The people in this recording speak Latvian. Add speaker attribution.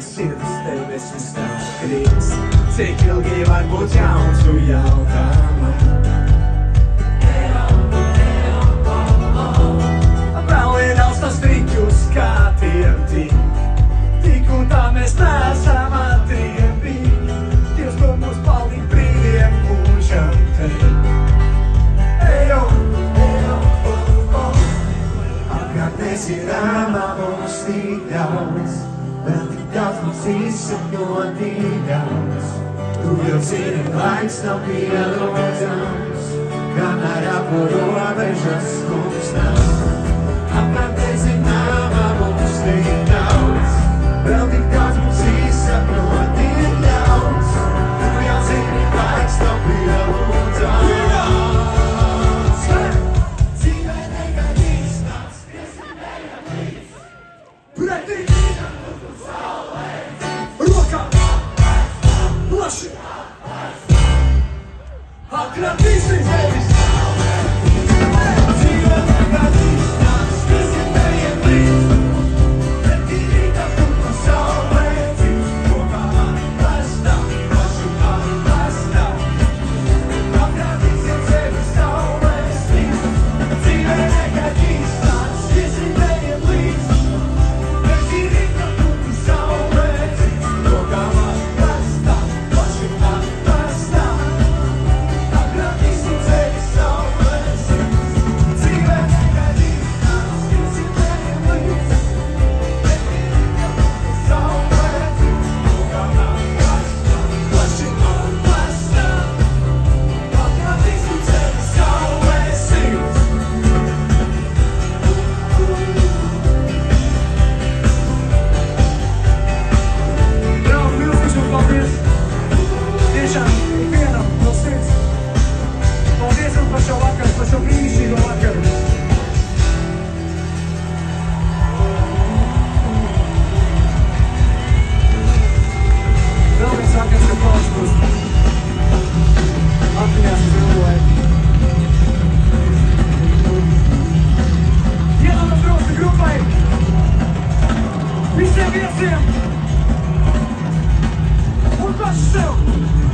Speaker 1: sirds debesis tev krīt. Cik ilgi var būt jauns, tu jautā man. Vēl ir austas triķus, kā tiemti. Tik un tā mēs neesam atriebī. Dievs to mums palikt brīviem mūžam te. Ejo, ejo, apkārt nezināmā mums tik daudz. Vēl tik daudz mums izsapņoti daudz. Tu jau zini, laiks nav pielūdzams, kamēr apuro robežas mums nav. Apkārt nezināmā mums tik daudz. Vēl tik daudz mums izsapņoti daudz. Tu jau zini, laiks nav pielūdzams. Dzīvē nekad īsnās, iesimējam līdz. Pretī! Plaši! Atradīsim tevis! Dzīve nekad īsnās, iesimējam līdz. Pretī rītam tu saulē dzīvs, kokā mani plestā, pašu mani plestā. Atradīsim sevi saulē slīd. Dzīve nekad īsnās, iesimējam līdz. Pretī rītam tu saulē dzīvs, kokā mani plestā. Visiem viesiem un paši sev!